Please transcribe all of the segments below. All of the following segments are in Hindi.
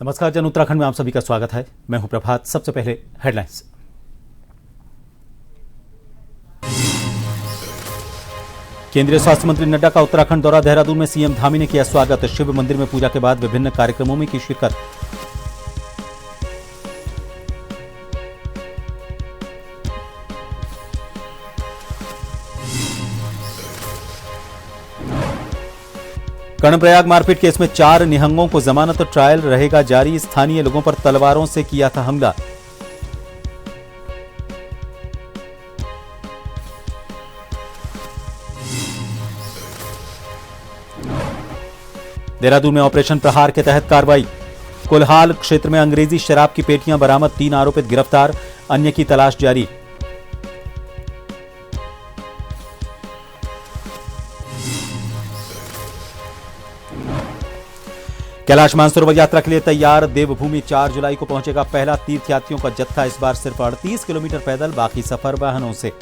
नमस्कार जन उत्तराखंड में आप सभी का स्वागत है। मैं हूं प्रभात। सबसे पहले हेडलाइंस। केंद्रीय स्वास्थ्य मंत्री नड्डा का उत्तराखंड दौरा। देहरादून में सीएम धामी ने किया स्वागत। शिव मंदिर में पूजा के बाद विभिन्न कार्यक्रमों में की शिरकत। कर्णप्रयाग मारपीट केस में 4 निहंगों को जमानत ट्रायल रहेगा जारी। स्थानीय लोगों पर तलवारों से किया था हमला। देहरादून में ऑपरेशन प्रहार के तहत कार्रवाई। कुलहाल क्षेत्र में अंग्रेजी शराब की पेटियां बरामद। 3 आरोपित गिरफ्तार, अन्य की तलाश जारी। कैलाश मानसरोवर यात्रा के लिए तैयार। देवभूमि 4 जुलाई को पहुंचेगा पहला तीर्थयात्रियों का जत्था। इस बार सिर्फ 38 किलोमीटर पैदल, बाकी सफर वाहनों से।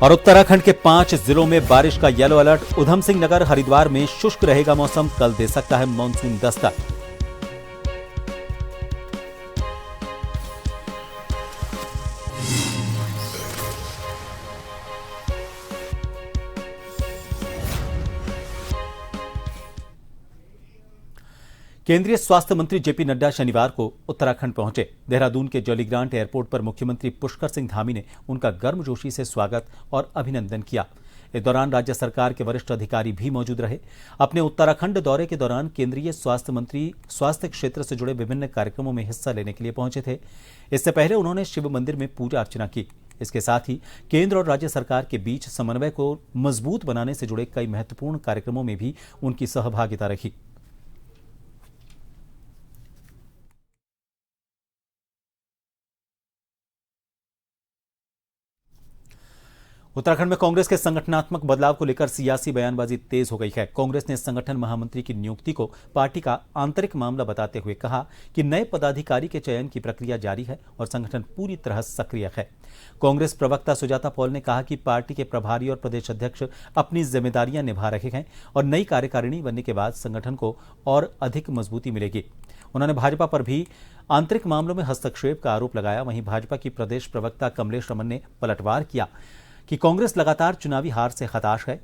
और उत्तराखंड के 5 जिलों में बारिश का येलो अलर्ट। उधम सिंह नगर, हरिद्वार में शुष्क रहेगा मौसम। कल दे सकता है मानसून दस्तक। केंद्रीय स्वास्थ्य मंत्री जेपी नड्डा शनिवार को उत्तराखंड पहुंचे। देहरादून के जॉलीग्रांट एयरपोर्ट पर मुख्यमंत्री पुष्कर सिंह धामी ने उनका गर्मजोशी से स्वागत और अभिनंदन किया। इस दौरान राज्य सरकार के वरिष्ठ अधिकारी भी मौजूद रहे। अपने उत्तराखंड दौरे के दौरान केंद्रीय स्वास्थ्य मंत्री स्वास्थ्य क्षेत्र से जुड़े विभिन्न कार्यक्रमों में हिस्सा लेने के लिए पहुंचे थे। इससे पहले उन्होंने शिव मंदिर में पूजा अर्चना की। इसके साथ ही केंद्र और राज्य सरकार के बीच समन्वय को मजबूत बनाने से जुड़े कई महत्वपूर्ण कार्यक्रमों में भी उनकी सहभागिता रही। उत्तराखंड में कांग्रेस के संगठनात्मक बदलाव को लेकर सियासी बयानबाजी तेज हो गई है। कांग्रेस ने संगठन महामंत्री की नियुक्ति को पार्टी का आंतरिक मामला बताते हुए कहा कि नए पदाधिकारी के चयन की प्रक्रिया जारी है और संगठन पूरी तरह सक्रिय है। कांग्रेस प्रवक्ता सुजाता पॉल ने कहा कि पार्टी के प्रभारी और प्रदेश अध्यक्ष अपनी जिम्मेदारियां निभा रहे हैं और नई कार्यकारिणी बनने के बाद संगठन को और अधिक मजबूती मिलेगी। उन्होंने भाजपा पर भी आंतरिक मामलों में हस्तक्षेप का आरोप लगाया। वहीं भाजपा की प्रदेश प्रवक्ता कमलेश रमन ने पलटवार किया कि कांग्रेस लगातार चुनावी हार से हताश है।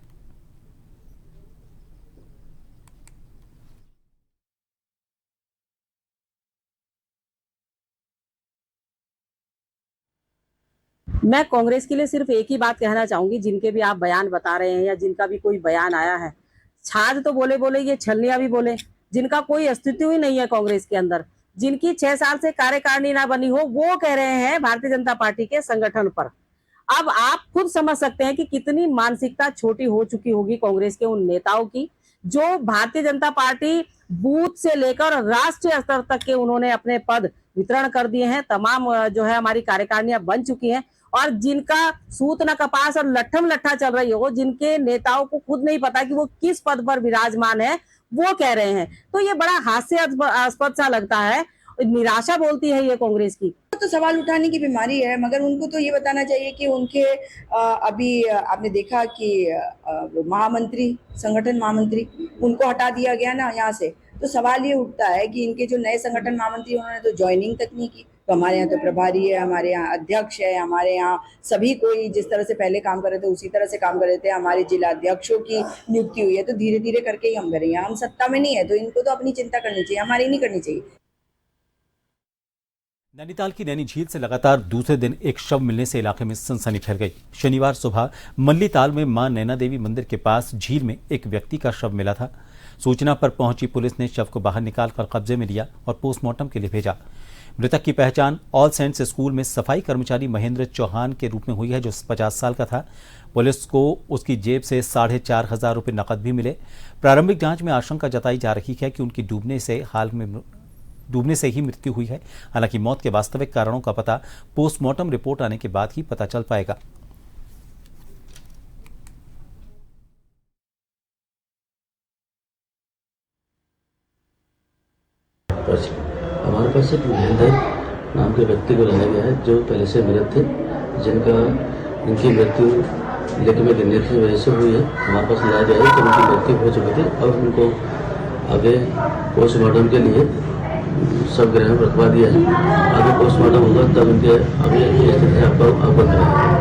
मैं कांग्रेस के लिए सिर्फ एक ही बात कहना चाहूंगी, जिनके भी आप बयान बता रहे हैं या जिनका भी कोई बयान आया है, छाछ तो बोले बोले ये छलनिया भी बोले, जिनका कोई अस्तित्व ही नहीं है कांग्रेस के अंदर, जिनकी 6 साल से कार्यकारिणी ना बनी हो, वो कह रहे हैं भारतीय जनता पार्टी के संगठन पर। अब आप खुद समझ सकते हैं कि कितनी मानसिकता छोटी हो चुकी होगी कांग्रेस के उन नेताओं की, जो भारतीय जनता पार्टी बूथ से लेकर राष्ट्रीय स्तर तक के उन्होंने अपने पद वितरण कर दिए हैं। तमाम जो है हमारी कार्यकारिणियां बन चुकी हैं और जिनका सूत न कपास और लट्ठम लट्ठा चल रही हो, जिनके नेताओं को खुद नहीं पता कि वो किस पद पर विराजमान है, वो कह रहे हैं। तो ये बड़ा हास्यास्पद सा लगता है। निराशा बोलती है ये कांग्रेस की। तो सवाल उठाने की बीमारी है, मगर उनको तो ये बताना चाहिए कि उनके अभी आपने देखा कि महामंत्री, संगठन महामंत्री, उनको हटा दिया गया ना यहाँ से। तो सवाल ये उठता है कि इनके जो नए संगठन महामंत्री, उन्होंने तो ज्वाइनिंग तक नहीं की। तो हमारे यहाँ तो प्रभारी है, हमारे यहाँ अध्यक्ष है, हमारे यहाँ सभी कोई जिस तरह से पहले काम कर रहे थे उसी तरह से काम कर रहे थे। हमारे जिला अध्यक्षों की नियुक्ति हुई है, तो धीरे धीरे करके ही हम करेंगे। हम सत्ता में नहीं है तो इनको तो अपनी चिंता करनी चाहिए, हमारी नहीं करनी चाहिए। नैनीताल की नैनी झील से लगातार दूसरे दिन एक शव मिलने से इलाके में सनसनी फैल गई। शनिवार सुबह मल्लीताल में मां नैना देवी मंदिर के पास झील में एक व्यक्ति का शव मिला था। सूचना पर पहुंची पुलिस ने शव को बाहर निकालकर कब्जे में लिया और पोस्टमार्टम के लिए भेजा। मृतक की पहचान ऑल सेंट्स स्कूल में सफाई कर्मचारी महेंद्र चौहान के रूप में हुई है, जो 50 साल का था। पुलिस को उसकी जेब से 4,500 रुपये नकद भी मिले। प्रारंभिक जांच में आशंका जताई जा रही है कि उनकी डूबने से ही मृत्यु हुई है। हालांकि मौत के वास्तविक कारणों का पता पोस्टमार्टम रिपोर्ट आने के बाद ही पता चल पाएगा। हमारे पास एक महेंद्र नाम के व्यक्ति को लाया गया है, जो पहले से मृत थे, जिनकी मृत्यु लेकिन में गिनने की वजह से हुई है। हमारे पास इलाज आई तो उनकी मृत्यु हो चुकी थी। अब उनको आगे पोस्टमार्टम के लिए सब ग्रह में रखवा दिया है। आगे पोस्टमार्टम होगा तब उनके अभी स्थिति आपको अवगत रहेगा।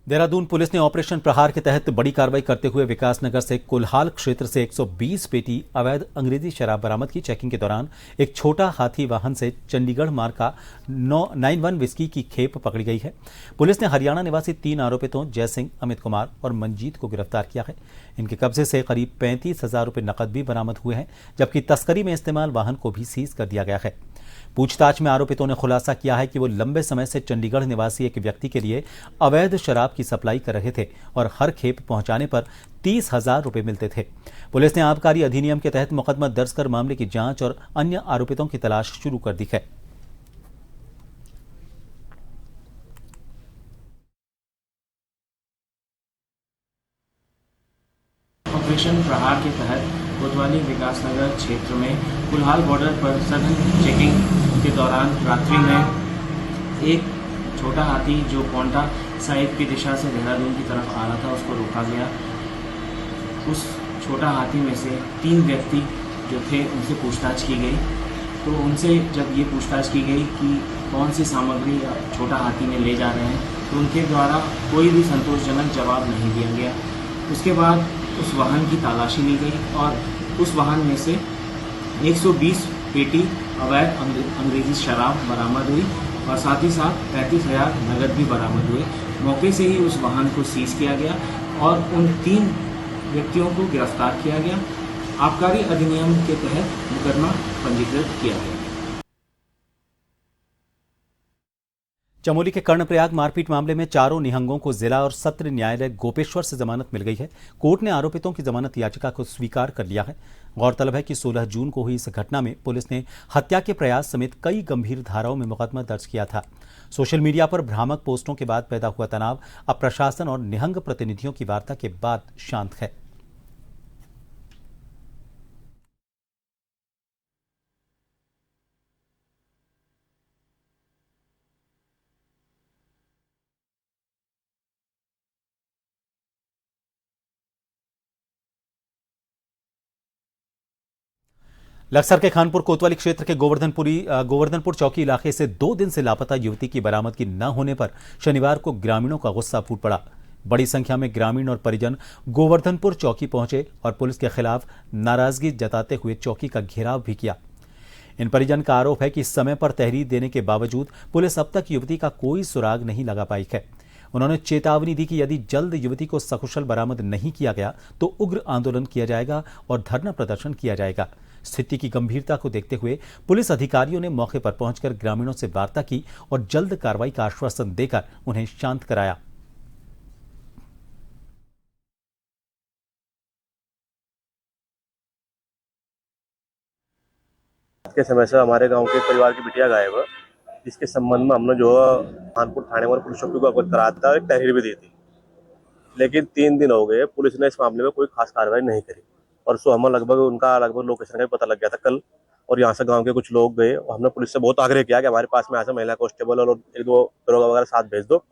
देहरादून पुलिस ने ऑपरेशन प्रहार के तहत बड़ी कार्रवाई करते हुए विकासनगर से कुल्हाल क्षेत्र से 120 पेटी अवैध अंग्रेजी शराब बरामद की। चेकिंग के दौरान एक छोटा हाथी वाहन से चंडीगढ़ मार्ग का 91 विस्की की खेप पकड़ी गई है। पुलिस ने हरियाणा निवासी 3 आरोपितों जय सिंह, अमित कुमार और मंजीत को गिरफ्तार किया है। इनके कब्जे से करीब 35,000 रुपये नकद भी बरामद हुए हैं, जबकि तस्करी में इस्तेमाल वाहन को भी सीज कर दिया गया है। पूछताछ में आरोपितों ने खुलासा किया है कि वो लंबे समय से चंडीगढ़ निवासी एक व्यक्ति के लिए अवैध शराब की सप्लाई कर रहे थे और हर खेप पहुंचाने पर 30,000 रुपये मिलते थे। पुलिस ने आबकारी अधिनियम के तहत मुकदमा दर्ज कर मामले की जांच और अन्य आरोपितों की तलाश शुरू कर दी है। ऑपरेशन प्रहार के तहत कोतवाली विकासनगर क्षेत्र में कुल्हाल बॉर्डर पर सघन चेकिंग के दौरान रात्रि में एक छोटा हाथी जो पोंटा साहिब की दिशा से देहरादून की तरफ आ रहा था उसको रोका गया। उस छोटा हाथी में से 3 व्यक्ति जो थे उनसे पूछताछ की गई। तो उनसे जब ये पूछताछ की गई कि कौन सी सामग्री छोटा हाथी में ले जा रहे हैं, तो उनके द्वारा कोई भी संतोषजनक जवाब नहीं दिया गया। उसके बाद उस वाहन की तलाशी ली गई और उस वाहन में से 120 पेटी अवैध अंग्रेजी शराब बरामद हुई और साथ ही साथ 35,000 नगद भी बरामद हुए। मौके से ही उस वाहन को सीज किया गया और उन 3 व्यक्तियों को गिरफ्तार किया गया। आबकारी अधिनियम के तहत मुकदमा पंजीकृत किया गया। चमोली के कर्णप्रयाग मारपीट मामले में चारों निहंगों को जिला और सत्र न्यायालय गोपेश्वर से जमानत मिल गई है। कोर्ट ने आरोपितों की जमानत याचिका को स्वीकार कर लिया है। गौरतलब है कि 16 जून को हुई इस घटना में पुलिस ने हत्या के प्रयास समेत कई गंभीर धाराओं में मुकदमा दर्ज किया था। सोशल मीडिया पर भ्रामक पोस्टों के बाद पैदा हुआ तनाव अब प्रशासन और निहंग प्रतिनिधियों की वार्ता के बाद शांत है। लक्सर के खानपुर कोतवाली क्षेत्र के गोवर्धनपुर चौकी इलाके से 2 दिन से लापता युवती की बरामदगी न होने पर शनिवार को ग्रामीणों का गुस्सा फूट पड़ा। बड़ी संख्या में ग्रामीण और परिजन गोवर्धनपुर चौकी पहुंचे और पुलिस के खिलाफ नाराजगी जताते हुए चौकी का घेराव भी किया। इन परिजन का आरोप है कि समय पर तहरीर देने के बावजूद पुलिस अब तक युवती का कोई सुराग नहीं लगा पाई है। उन्होंने चेतावनी दी कि यदि जल्द युवती को सकुशल बरामद नहीं किया गया तो उग्र आंदोलन किया जाएगा और धरना प्रदर्शन किया जाएगा। स्थिति की गंभीरता को देखते हुए पुलिस अधिकारियों ने मौके पर पहुंचकर ग्रामीणों से वार्ता की और जल्द कार्रवाई का आश्वासन देकर उन्हें शांत कराया। के समय से हमारे गांव के परिवार की बिटिया गायब है, जिसके संबंध में हमने जो खानपुर थाने और पुलिस चौकी को अवगत कराया था, एक तहरीर भी दी थी। लेकिन 3 दिन हो गए, पुलिस ने इस मामले में कोई खास कार्रवाई नहीं करी। परसों हमें लगभग लोकेशन का भी पता लग गया था कल, और यहाँ से गांव के कुछ लोग गए और हमने पुलिस से बहुत आग्रह किया कि हमारे पास में यहाँ से महिला कांस्टेबल और 1-2 दरोगा वगैरह साथ भेज दो।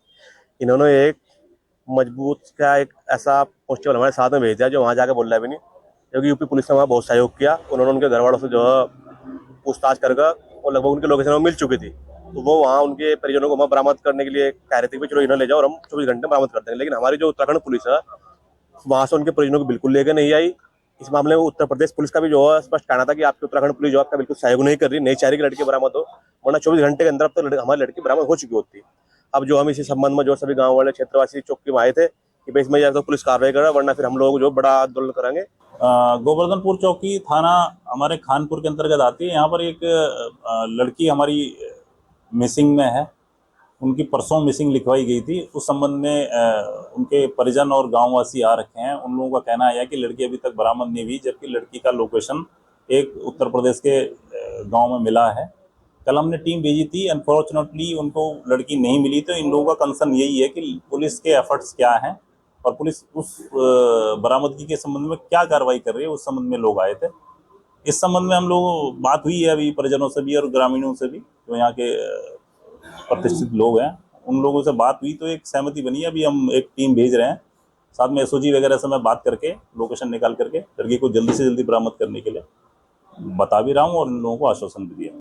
इन्होंने एक मजबूत का एक ऐसा कांस्टेबल हमारे साथ में भेज दिया जो वहाँ जाकर बोल रहा है भी नहीं, क्योंकि यूपी पुलिस ने वहाँ बहुत सहयोग किया। उन्होंने उनके घर वालों से जो है पूछताछ करके और लगभग उनके लोकेशन में मिल चुकी थी, तो वो वहाँ उनके परिजनों को वहाँ बरामद करने के लिए कह रहे थे कि चलो इन्हें ले जाओ और हम 24 घंटे बरामद कर देंगे। लेकिन हमारी जो उत्तराखंड पुलिस है वहाँ से उनके परिजनों को बिल्कुल लेकर नहीं आई। इस मामले में उत्तर प्रदेश पुलिस का भी जो है स्पष्ट कहना था कि आपकी उत्तराखंड पुलिस जो आपका बिल्कुल सहयोग नहीं कर रही, नहीं चाह रही कि लड़की बरामद हो, वरना 24 घंटे के अंदर अब तक हमारी लड़की बरामद हो चुकी होती। अब जो हम इसी संबंध में जो सभी गाँव वाले क्षेत्रवासी चौकी में आए थे कि भाई इसमें या तो पुलिस कार्रवाई करे, वरना फिर हम लोग जो बड़ा आंदोलन करेंगे। गोवर्धनपुर चौकी थाना हमारे खानपुर के अंतर्गत आती है। यहाँ पर एक लड़की हमारी मिसिंग में है, उनकी परसों मिसिंग लिखवाई गई थी। उस संबंध में उनके परिजन और गांववासी आ रखे हैं। उन लोगों का कहना है कि लड़की अभी तक बरामद नहीं हुई, जबकि लड़की का लोकेशन एक उत्तर प्रदेश के गांव में मिला है। कल हमने टीम भेजी थी, अनफॉर्चुनेटली उनको लड़की नहीं मिली। तो इन लोगों का कंसर्न यही है कि पुलिस के एफर्ट्स क्या हैं और पुलिस उस बरामदगी के संबंध में क्या कार्रवाई कर रही है, उस संबंध में लोग आए थे। इस संबंध में हम लोग बात हुई है अभी परिजनों से भी और ग्रामीणों से भी, जो यहाँ के प्रतिष्ठित लोग हैं, उन लोगों से बात हुई तो एक सहमति बनी है। अभी हम एक टीम भेज रहे हैं, साथ में एसओजी वगैरह से मैं बात करके लोकेशन निकाल करके लड़की को जल्दी से जल्दी बरामद करने के लिए बता भी रहा हूँ और इन लोगों को आश्वासन भी दिया।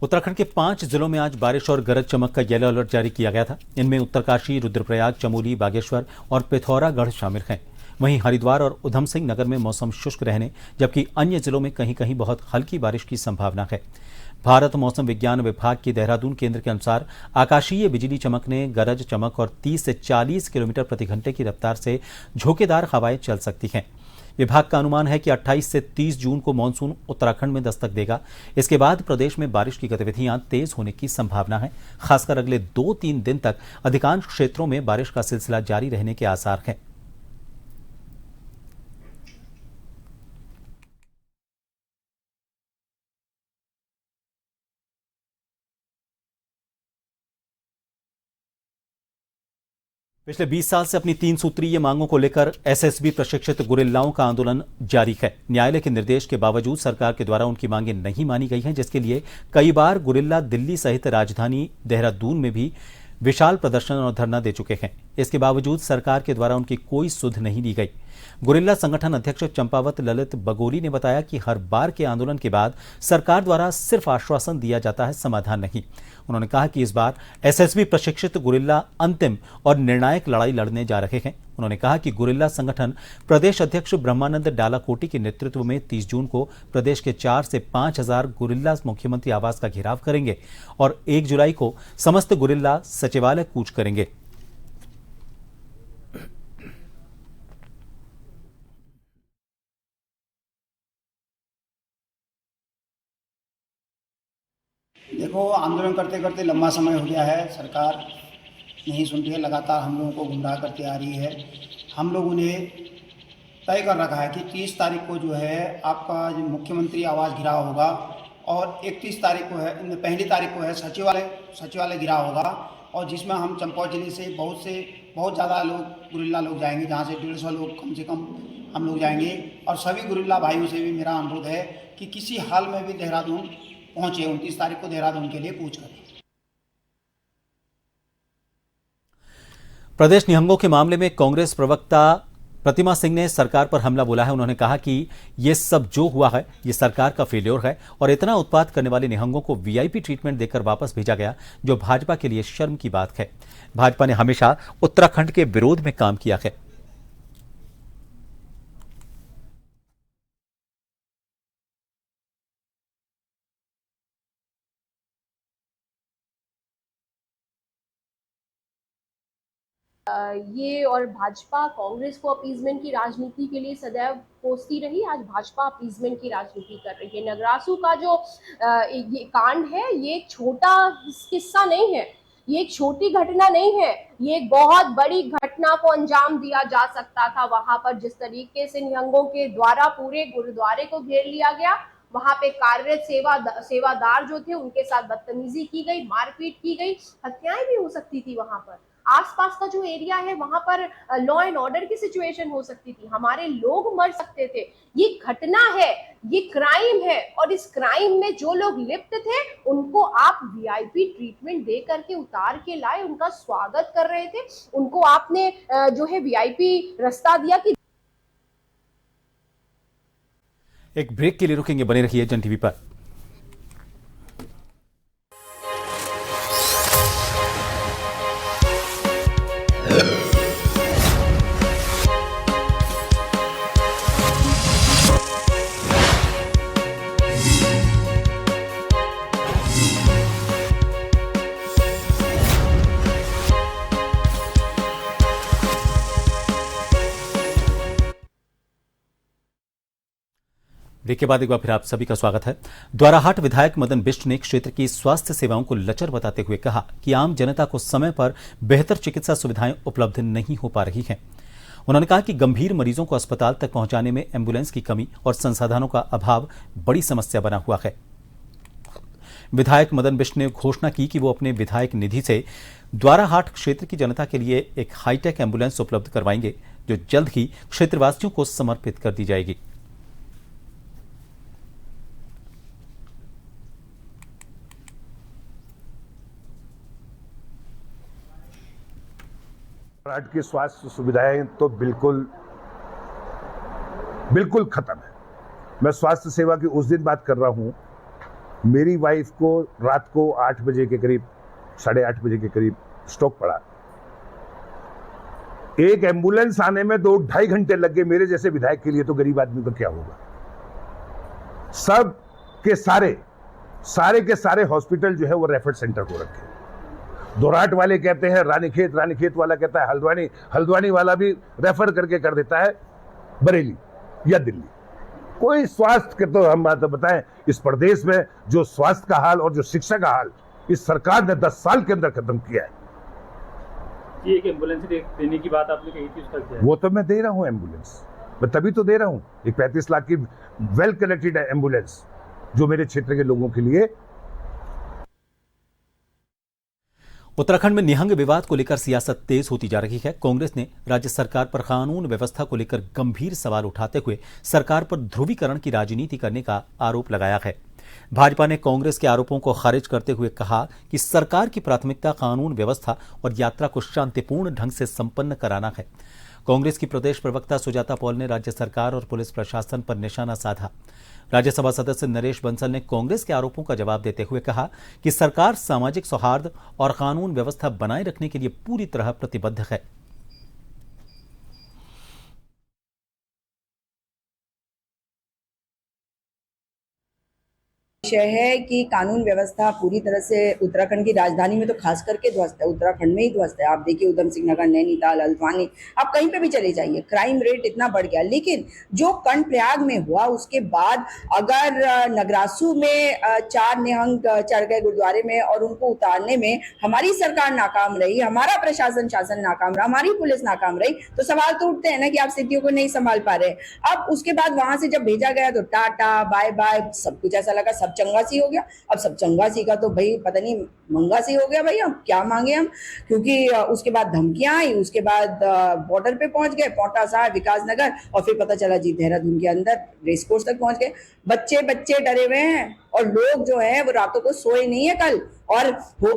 उत्तराखंड के 5 जिलों में आज बारिश और गरज चमक का येलो अलर्ट जारी किया गया था। इनमें उत्तरकाशी, रुद्रप्रयाग, चमोली, बागेश्वर और पिथौरागढ़ शामिल हैं। वहीं हरिद्वार और उधम सिंह नगर में मौसम शुष्क रहने, जबकि अन्य जिलों में कहीं कहीं बहुत हल्की बारिश की संभावना है। भारत मौसम विज्ञान विभाग के देहरादून केंद्र के अनुसार आकाशीय बिजली चमकने, गरज चमक और 30 से 40 किलोमीटर प्रति घंटे की रफ्तार से झोंकेदार हवाएं चल सकती हैं। विभाग का अनुमान है कि 28 से 30 जून को मानसून उत्तराखंड में दस्तक देगा। इसके बाद प्रदेश में बारिश की गतिविधियां तेज होने की संभावना है। खासकर अगले 2-3 दिन तक अधिकांश क्षेत्रों में बारिश का सिलसिला जारी रहने के आसार हैं। पिछले 20 साल से अपनी 3 सूत्रीय मांगों को लेकर एसएसबी प्रशिक्षित गुरिल्लाओं का आंदोलन जारी है। न्यायालय के निर्देश के बावजूद सरकार के द्वारा उनकी मांगें नहीं मानी गई हैं, जिसके लिए कई बार गुरिल्ला दिल्ली सहित राजधानी देहरादून में भी विशाल प्रदर्शन और धरना दे चुके हैं। इसके बावजूद सरकार के द्वारा उनकी कोई सुध नहीं ली गई। गुरिल्ला संगठन अध्यक्ष चंपावत ललित बगोली ने बताया कि हर बार के आंदोलन के बाद सरकार द्वारा सिर्फ आश्वासन दिया जाता है, समाधान नहीं। उन्होंने कहा कि इस बार एसएसबी प्रशिक्षित गुरिल्ला अंतिम और निर्णायक लड़ाई लड़ने जा रहे हैं। उन्होंने कहा कि गुरिल्ला संगठन प्रदेश अध्यक्ष ब्रह्मानंद डालाकोटी के नेतृत्व में 30 जून को प्रदेश के 4 से 5 हजार गुरिल्ला मुख्यमंत्री आवास का घेराव करेंगे और 1 जुलाई को समस्त गुरिल्ला सचिवालय कूच करेंगे। देखो, आंदोलन करते करते लंबा समय हो गया है, सरकार नहीं सुनती है, लगातार हम लोगों को गुमराह करती आ रही है। हम लोगों ने तय कर रखा है कि 30 तारीख को जो है आपका जो मुख्यमंत्री आवास घिराव होगा और 31 तारीख को है, पहली तारीख को है सचिवालय घिराव होगा, और जिसमें हम चंपावत जिले से बहुत ज़्यादा लोग गुरिल्ला लोग जाएंगे, जहाँ से 150 लोग कम से कम हम लोग जाएंगे। और सभी गुरिल्ला भाइयों से भी मेरा अनुरोध है कि किसी हाल में भी देहरादून पहुंचे, 29 तारीख को देहरादून के लिए कूच करें। प्रदेश निहंगों के मामले में कांग्रेस प्रवक्ता प्रतिमा सिंह ने सरकार पर हमला बोला है। उन्होंने कहा कि यह सब जो हुआ है ये सरकार का फेल्योर है और इतना उत्पात करने वाले निहंगों को वीआईपी ट्रीटमेंट देकर वापस भेजा गया, जो भाजपा के लिए शर्म की बात है। भाजपा ने हमेशा उत्तराखंड के विरोध में काम किया है। ये और भाजपा कांग्रेस को अपीजमेंट की राजनीति के लिए सदैव कोसती रही। आज भाजपा अपीजमेंट की राजनीति कर रही है। नगरासू का जो ये कांड है, ये एक छोटा किस्सा नहीं है, ये एक छोटी घटना नहीं है, ये एक बहुत बड़ी घटना को अंजाम दिया जा सकता था। वहां पर जिस तरीके से निहंगों के द्वारा पूरे गुरुद्वारे को घेर लिया गया, वहां पे कार्यरत सेवादार जो थे उनके साथ बदतमीजी की गई, मारपीट की गई, हत्याएं भी हो सकती थी। वहां पर आसपास का जो एरिया है वहां पर लॉ एंड ऑर्डर की सिचुएशन हो सकती थी, हमारे लोग मर सकते थे। ये घटना है, ये क्राइम है, और इस क्राइम में जो लोग लिप्त थे उनको आप वीआईपी ट्रीटमेंट दे करके उतार के लाए, उनका स्वागत कर रहे थे, उनको आपने जो है वीआईपी रास्ता दिया। कि एक ब्रेक के लिए रुकेंगे, बने रहिए जन टीवी पर। ब्रेक के बाद एक बार फिर आप सभी का स्वागत है। द्वाराहाट विधायक मदन बिष्ट ने क्षेत्र की स्वास्थ्य सेवाओं को लचर बताते हुए कहा कि आम जनता को समय पर बेहतर चिकित्सा सुविधाएं उपलब्ध नहीं हो पा रही हैं। उन्होंने कहा कि गंभीर मरीजों को अस्पताल तक पहुंचाने में एम्बुलेंस की कमी और संसाधनों का अभाव बड़ी समस्या बना हुआ है। विधायक मदन बिष्ट ने घोषणा की कि वो अपने विधायक निधि से द्वाराहाट क्षेत्र की जनता के लिए एक हाईटेक एम्बुलेंस उपलब्ध करवाएंगे, जो जल्द ही क्षेत्रवासियों को समर्पित कर दी जाएगी। घबराहट की स्वास्थ्य सुविधाएं तो बिल्कुल खत्म है। मैं स्वास्थ्य सेवा की उस दिन बात कर रहा हूं, मेरी वाइफ को रात को 8 बजे के करीब, 8:30 बजे के करीब स्ट्रोक पड़ा। एक एम्बुलेंस आने में 2-2.5 घंटे लग गए। मेरे जैसे विधायक के लिए तो गरीब आदमी का क्या होगा। सब के सारे के सारे हॉस्पिटल जो है वो रेफर सेंटर हो रखे। दोराट वाले कहते हैं रानीखेत वाला कहता है हल्द्वानी वाला भी रेफर करके कर देता है बरेली या दिल्ली। कोई स्वास्थ्य के तो हम बात बताएं, इस प्रदेश में जो स्वास्थ्य का हाल और जो शिक्षा का हाल इस सरकार ने 10 साल के अंदर खत्म किया है। ये एक एम्बुलेंस देने की बात आपने कही थी, उसका क्या है? वो तो मैं दे रहा हूं एम्बुलेंस, मैं तभी तो दे रहा हूं। एक 35 लाख की वेल कनेक्टेड एम्बुलेंस जो मेरे क्षेत्र के लोगों के लिए। उत्तराखंड में निहंग विवाद को लेकर सियासत तेज होती जा रही है। कांग्रेस ने राज्य सरकार पर कानून व्यवस्था को लेकर गंभीर सवाल उठाते हुए सरकार पर ध्रुवीकरण की राजनीति करने का आरोप लगाया है। भाजपा ने कांग्रेस के आरोपों को खारिज करते हुए कहा कि सरकार की प्राथमिकता कानून व्यवस्था और यात्रा को शांतिपूर्ण ढंग से संपन्न कराना है। कांग्रेस की प्रदेश प्रवक्ता सुजाता पॉल ने राज्य सरकार और पुलिस प्रशासन पर निशाना साधा। राज्यसभा सदस्य नरेश बंसल ने कांग्रेस के आरोपों का जवाब देते हुए कहा कि सरकार सामाजिक सौहार्द और कानून व्यवस्था बनाए रखने के लिए पूरी तरह प्रतिबद्ध है। विषय है कि कानून व्यवस्था पूरी तरह से उत्तराखंड की राजधानी में तो खास करके ध्वस्त है, उत्तराखंड में ही ध्वस्त है। आप देखिए उधम सिंह नगर, नैनीताल, हल्द्वानी, आप कहीं पे भी चले जाइए, क्राइम रेट इतना बढ़ गया। लेकिन जो कर्णप्रयाग में हुआ उसके बाद अगर नगरासू में 4 निहंग चढ़ गए गुरुद्वारे में और उनको उतारने में हमारी सरकार नाकाम रही, हमारा प्रशासन शासन नाकाम रहा, हमारी पुलिस नाकाम रही, तो सवाल तो उठते हैं ना कि आप स्थितियों को नहीं संभाल पा रहे। अब उसके बाद वहां से जब भेजा गया तो टाटा बाय बाय, सब कुछ ऐसा लगा सब चंगा सी हो गया। अब सब चंगा सी का तो भाई पता नहीं मंगा सी हो गया। भाई हम क्या मांगे हम, क्योंकि उसके बाद धमकियां आई, उसके बाद बॉर्डर पे पहुंच गए, पौंटा साहिब, विकास नगर, और फिर पता चला जी देहरादून के अंदर रेस कोर्स तक पहुंच गए। बच्चे डरे हुए हैं और लोग जो है वो रातों को सोए नहीं है कल। और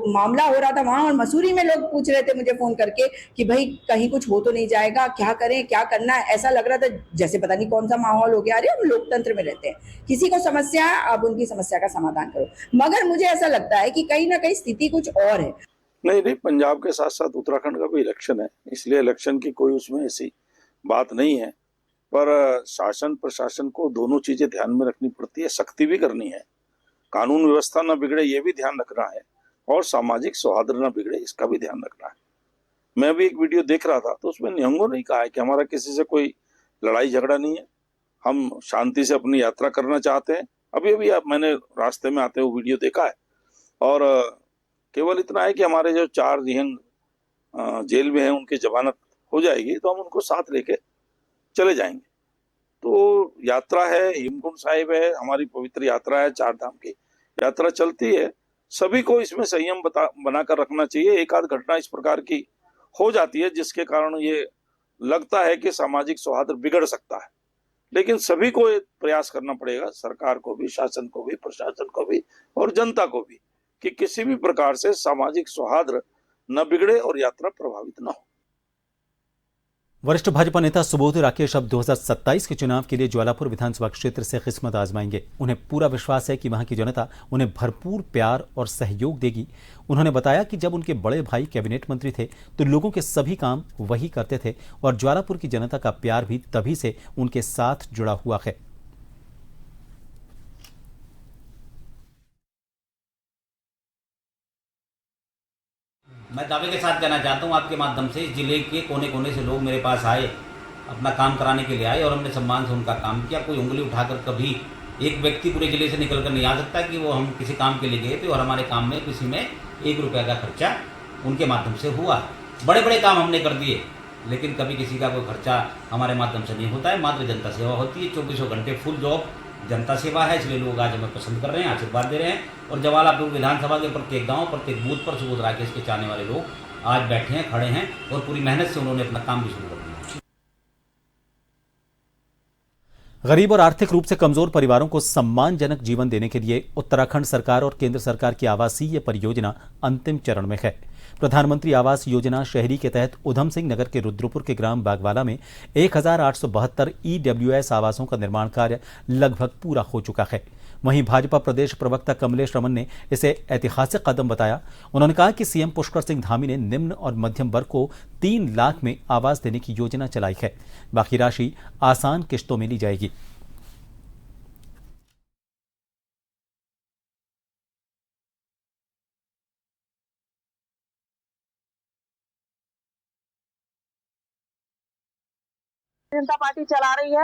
मामला हो रहा था वहां, और मसूरी में लोग पूछ रहे थे मुझे फोन करके कि भाई कहीं कुछ हो तो नहीं जाएगा, क्या करें, क्या करना है। ऐसा लग रहा था जैसे पता नहीं कौन सा माहौल हो गया। अरे हम लोकतंत्र में रहते हैं, किसी को समस्या है, अब उनकी समस्या का समाधान करो। मगर मुझे ऐसा लगता है कि कहीं ना कहीं स्थिति कुछ और है। नहीं, पंजाब के साथ साथ उत्तराखंड का भी इलेक्शन है, इसलिए इलेक्शन की कोई उसमें ऐसी बात नहीं है। पर शासन प्रशासन को दोनों चीजें ध्यान में रखनी पड़ती है, सख्ती भी करनी है, कानून व्यवस्था न बिगड़े ये भी ध्यान रखना है, और सामाजिक सौहार्द न बिगड़े इसका भी ध्यान रखना है। मैं भी एक वीडियो देख रहा था तो उसमें निहंगों ने कहा है कि हमारा किसी से कोई लड़ाई झगड़ा नहीं है, हम शांति से अपनी यात्रा करना चाहते हैं। अभी मैंने रास्ते में आते हुए वीडियो देखा है, और केवल इतना है कि हमारे जो 4 निहंग जेल में हैं उनकी जमानत हो जाएगी तो हम उनको साथ लेके चले जाएंगे। तो यात्रा है, हेमकुंड साहिब है, हमारी पवित्र यात्रा है, 4 धाम की यात्रा चलती है। सभी को इसमें संयम बनाकर रखना चाहिए। एक आध घटना इस प्रकार की हो जाती है जिसके कारण ये लगता है कि सामाजिक सौहार्द बिगड़ सकता है, लेकिन सभी को प्रयास करना पड़ेगा, सरकार को भी, शासन को भी, प्रशासन को भी और जनता को भी, कि किसी भी प्रकार से सामाजिक सौहार्द न बिगड़े और यात्रा प्रभावित न हो। वरिष्ठ भाजपा नेता सुबोध राकेश अब 2027 के चुनाव के लिए ज्वालापुर विधानसभा क्षेत्र से किस्मत आजमाएंगे। उन्हें पूरा विश्वास है कि वहां की जनता उन्हें भरपूर प्यार और सहयोग देगी। उन्होंने बताया कि जब उनके बड़े भाई कैबिनेट मंत्री थे तो लोगों के सभी काम वही करते थे, और ज्वालापुर की जनता का प्यार भी तभी से उनके साथ जुड़ा हुआ है। मैं दावे के साथ कहना चाहता हूँ आपके माध्यम से, जिले के कोने कोने से लोग मेरे पास आए, अपना काम कराने के लिए आए, और हमने सम्मान से उनका काम किया। कोई उंगली उठाकर कभी एक व्यक्ति पूरे जिले से निकल कर नहीं आ सकता कि वो हम किसी काम के लिए गए थे और हमारे काम में किसी में 1 रुपये का खर्चा उनके माध्यम से हुआ। बड़े बड़े काम हमने कर दिए, लेकिन कभी किसी का कोई खर्चा हमारे माध्यम से नहीं होता है। मात्र जनता सेवा होती है, 24 घंटे फुल जॉब जनता सेवा है, इसलिए लोग आज हमें पसंद कर रहे हैं, आशीर्वाद दे रहे हैं। और जवालापुर विधानसभा के प्रत्येक गांव, प्रत्येक बूथ पर सुबोध राकेश के चाहने वाले लोग आज बैठे हैं, खड़े हैं, और पूरी मेहनत से उन्होंने अपना काम भी शुरू कर दिया। गरीब और आर्थिक रूप से कमजोर परिवारों को सम्मानजनक जीवन देने के लिए उत्तराखंड सरकार और केंद्र सरकार की आवासीय परियोजना अंतिम चरण में है। प्रधानमंत्री आवास योजना शहरी के तहत उधम सिंह नगर के रुद्रपुर के ग्राम बागवाला में 1872 EWS आवासों का निर्माण कार्य लगभग पूरा हो चुका है। वहीं भाजपा प्रदेश प्रवक्ता कमलेश रमन ने इसे ऐतिहासिक कदम बताया। उन्होंने कहा कि सीएम पुष्कर सिंह धामी ने निम्न और मध्यम वर्ग को 3 लाख में आवास देने की योजना चलाई है। बाकी राशि आसान किश्तों में ली जाएगी। जनता पार्टी चला रही है।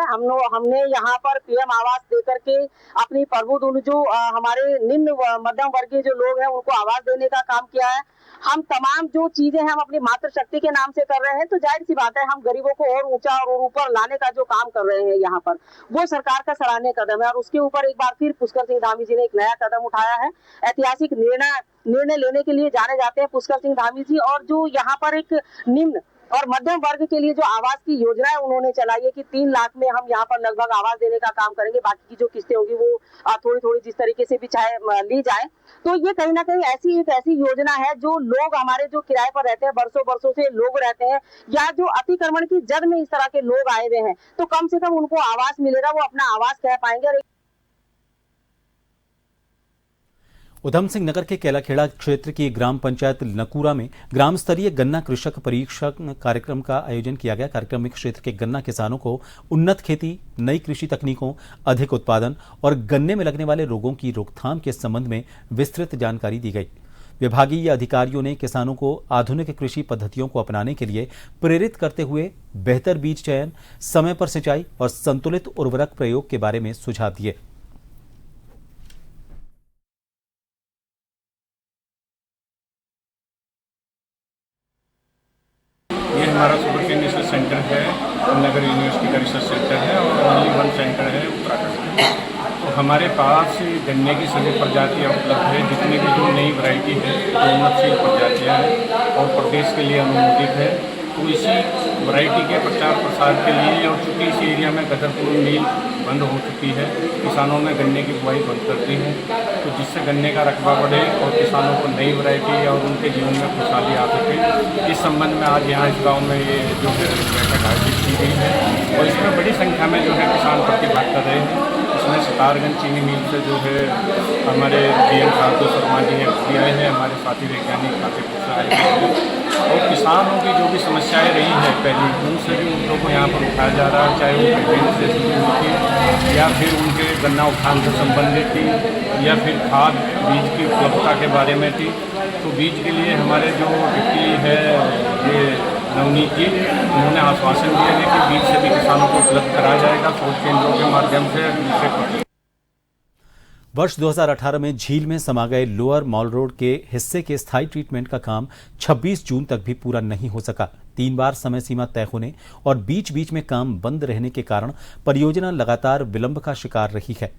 हमने यहाँ पर पीएम आवास देकर के अपनी प्रबुद्ध जो हमारे निम्न मध्यम वर्गीय जो लोग हैं उनको आवास देने का काम किया है। हम तमाम जो चीजें हम अपनी मातृशक्ति के नाम से कर रहे हैं, तो जाहिर सी बात है हम गरीबों को और ऊंचा और ऊपर लाने का जो काम कर रहे हैं यहाँ पर, वो सरकार का सराहनीय कदम है। और उसके ऊपर एक बार फिर पुष्कर सिंह धामी जी ने एक नया कदम उठाया है। ऐतिहासिक निर्णय लेने के लिए जाने जाते हैं पुष्कर सिंह धामी जी। और जो यहाँ पर एक निम्न और मध्यम वर्ग के लिए जो आवास की योजना है उन्होंने चलाई है कि 3 लाख में हम यहाँ पर लगभग आवास देने का काम करेंगे। बाकी की जो किस्तें होंगी वो थोड़ी थोड़ी जिस तरीके से भी चाहे ली जाए। तो ये कहीं ना कहीं ऐसी योजना है जो लोग हमारे जो किराए पर रहते हैं, बरसों से लोग रहते हैं, या जो अतिक्रमण की जद में इस तरह के लोग आए हुए हैं, तो कम से कम उनको आवास मिलेगा, वो अपना आवास कह पाएंगे। और उधम सिंह नगर के केलाखेड़ा क्षेत्र की ग्राम पंचायत नकूरा में ग्राम स्तरीय गन्ना कृषक परीक्षण कार्यक्रम का आयोजन किया गया। कार्यक्रम में क्षेत्र के गन्ना किसानों को उन्नत खेती, नई कृषि तकनीकों, अधिक उत्पादन और गन्ने में लगने वाले रोगों की रोकथाम के संबंध में विस्तृत जानकारी दी गई। विभागीय अधिकारियों ने किसानों को आधुनिक कृषि पद्धतियों को अपनाने के लिए प्रेरित करते हुए बेहतर बीज चयन, समय पर सिंचाई और संतुलित उर्वरक प्रयोग के बारे में सुझाव दिए। ये हमारा सुपर रिसर्च सेंटर है, नगर यूनिवर्सिटी का रिसर्च सेंटर है और ओनली 1 सेंटर है उत्तराखंड में। तो हमारे पास गन्ने की सभी प्रजातियाँ उपलब्ध है। जितनी भी जो नई वैरायटी है उन्नतशील प्रजातियाँ हैं और प्रदेश के लिए अनुमोदित है। तो इसी वैरायटी के प्रचार प्रसार के लिए, और चूँकि इस एरिया में गदरपुर मिल बंद हो चुकी है, किसानों में गन्ने की बुआई बंद कर दी है, तो जिससे गन्ने का रकबा बढ़े और किसानों को नई वैरायटी और उनके जीवन में खुशहाली आ सके, इस संबंध में आज यहाँ इस गाँव में ये जो बैठक आयोजित की गई है। और इसमें बड़ी संख्या में जो है किसान प्रतिभाग कर रहे हैं। इसमें सितारगंज चीनी मिल से जो है हमारे DM साधु शर्मा जी आए हैं, हमारे साथी वैज्ञानिक काफीपुर से आए हैं। और किसानों की जो भी समस्याएं रही हैं पहले, उनसे भी मुद्दों को यहाँ पर उठाया जा रहा है, चाहे वो पेमेंट से थी या फिर उनके गन्ना उठान से संबंधित थी या फिर खाद बीज की उपलब्धता के बारे में थी। तो बीज के लिए हमारे जो डिप्टी है ये नवनीत जी, उन्होंने आश्वासन दिया है कि बीज से भी किसानों को उपलब्ध कराया जाएगा शोध केंद्रों के माध्यम से। वर्ष 2018 में झील में समा गए लोअर मॉल रोड के हिस्से के स्थायी ट्रीटमेंट का काम 26 जून तक भी पूरा नहीं हो सका। 3 बार समय सीमा तय होने और बीच बीच में काम बंद रहने के कारण परियोजना लगातार विलंब का शिकार रही है।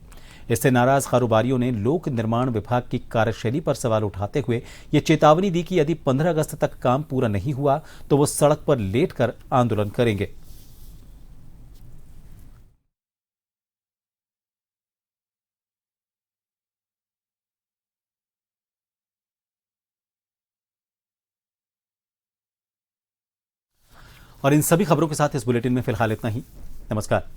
इससे नाराज कारोबारियों ने लोक निर्माण विभाग की कार्यशैली पर सवाल उठाते हुए ये चेतावनी दी कि यदि 15 अगस्त तक काम पूरा नहीं हुआ तो वो सड़क पर लेटकर आंदोलन करेंगे। और इन सभी खबरों के साथ इस बुलेटिन में फिलहाल इतना ही। नमस्कार।